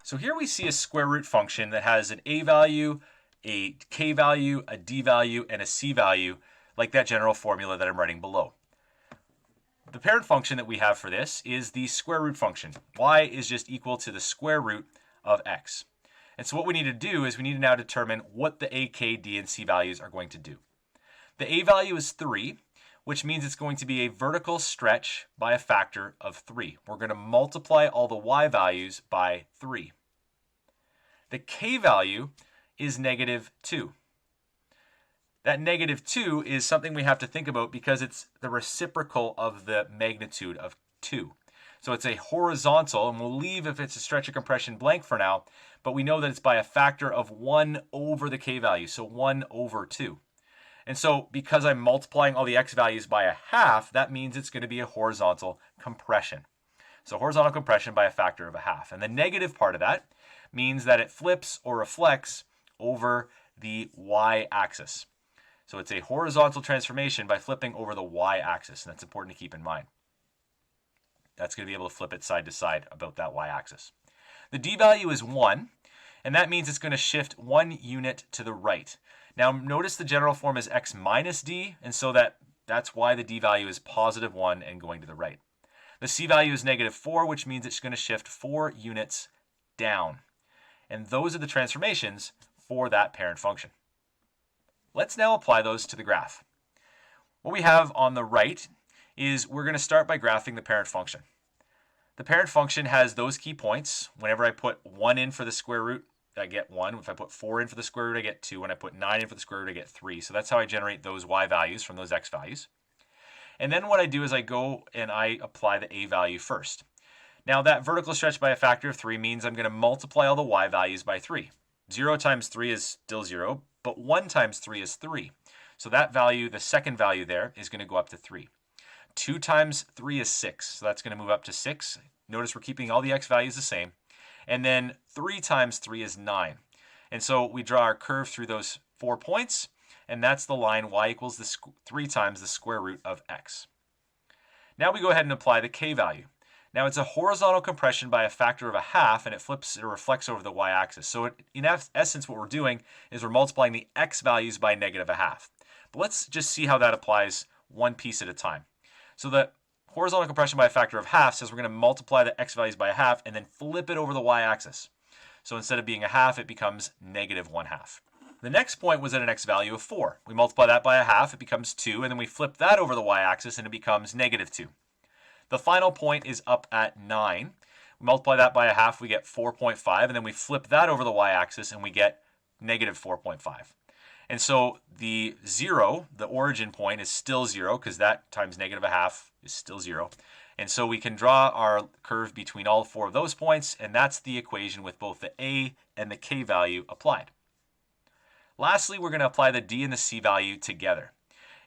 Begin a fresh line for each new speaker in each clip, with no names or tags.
So here we see a square root function that has an a value, a k value, a d value, and a c value, like that general formula that I'm writing below. The parent function that we have for this is the square root function. Y is just equal to the square root of x. And so what we need to do is we need to now determine what the a, k, d, and c values are going to do. The a value is 3, which means it's going to be a vertical stretch by a factor of 3. We're going to multiply all the y values by 3. The k value is -2. That -2 is something we have to think about because it's the reciprocal of the magnitude of 2. So it's a horizontal, and we'll leave if it's a stretch of compression blank for now, but we know that it's by a factor of 1 over the k value, so 1 over 2. And so because I'm multiplying all the x values by a half, that means it's going to be a horizontal compression. So horizontal compression by a factor of a half. And the negative part of that means that it flips or reflects over the y-axis. So it's a horizontal transformation by flipping over the y-axis, and that's important to keep in mind. That's going to be able to flip it side to side about that y-axis. The d value is 1, and that means it's going to shift 1 unit to the right. Now notice the general form is x minus d, and so that's why the d value is +1 and going to the right. The c value is -4, which means it's going to shift 4 units down. And those are the transformations for that parent function. Let's now apply those to the graph. What we have on the right is we're going to start by graphing the parent function. The parent function has those key points. Whenever I put 1 in for the square root, I get 1. If I put 4 in for the square root, I get 2. When I put 9 in for the square root, I get 3. So that's how I generate those y values from those x values. And then what I do is I go and I apply the a value first. Now that vertical stretch by a factor of 3 means I'm going to multiply all the y values by 3. 0 times 3 is still 0, but 1 times 3 is 3. So that value, the second value there, is going to go up to 3. 2 times 3 is 6, so that's going to move up to 6. Notice we're keeping all the x values the same. And then 3 times 3 is 9. And so we draw our curve through those 4 points, and that's the line y equals 3 times the square root of x. Now we go ahead and apply the k value. Now it's a horizontal compression by a factor of a half, and it flips or reflects over the y-axis. So in essence, what we're doing is we're multiplying the x values by -1/2. But let's just see how that applies one piece at a time. So the horizontal compression by a factor of half says we're going to multiply the x values by a half and then flip it over the y-axis. So instead of being a half, it becomes -1/2. The next point was at an x value of 4. We multiply that by a half, it becomes 2, and then we flip that over the y-axis and it becomes -2. The final point is up at 9. We multiply that by a half, we get 4.5, and then we flip that over the y-axis and we get -4.5. And so the 0, the origin point, is still 0 because that times -1/2 is still 0. And so we can draw our curve between all 4 of those points, and that's the equation with both the a and the k value applied. Lastly, we're going to apply the d and the c value together.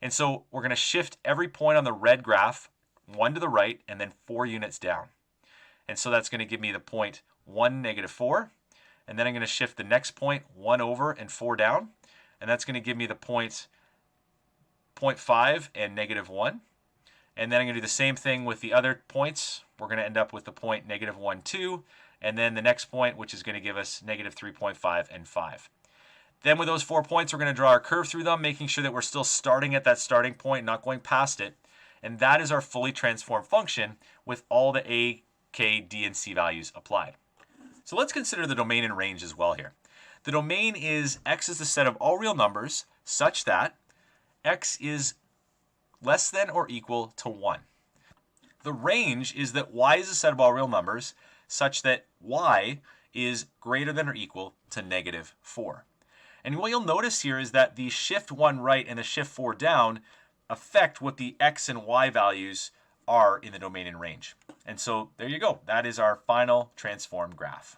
And so we're going to shift every point on the red graph 1 to the right and then 4 units down. And so that's going to give me the point 1, -4. And then I'm going to shift the next point 1 over and 4 down. And that's going to give me the point 0.5 and -1. And then I'm going to do the same thing with the other points. We're going to end up with the point -1, 2. And then the next point, which is going to give us -3.5 and 5. Then with those 4 points, we're going to draw our curve through them, making sure that we're still starting at that starting point, not going past it. And that is our fully transformed function with all the a, k, d, and c values applied. So let's consider the domain and range as well here. The domain is x is the set of all real numbers such that x is less than or equal to 1. The range is that y is a set of all real numbers such that y is greater than or equal to -4. And what you'll notice here is that the shift 1 right and the shift 4 down affect what the x and y values are in the domain and range. And so there you go. That is our final transformed graph.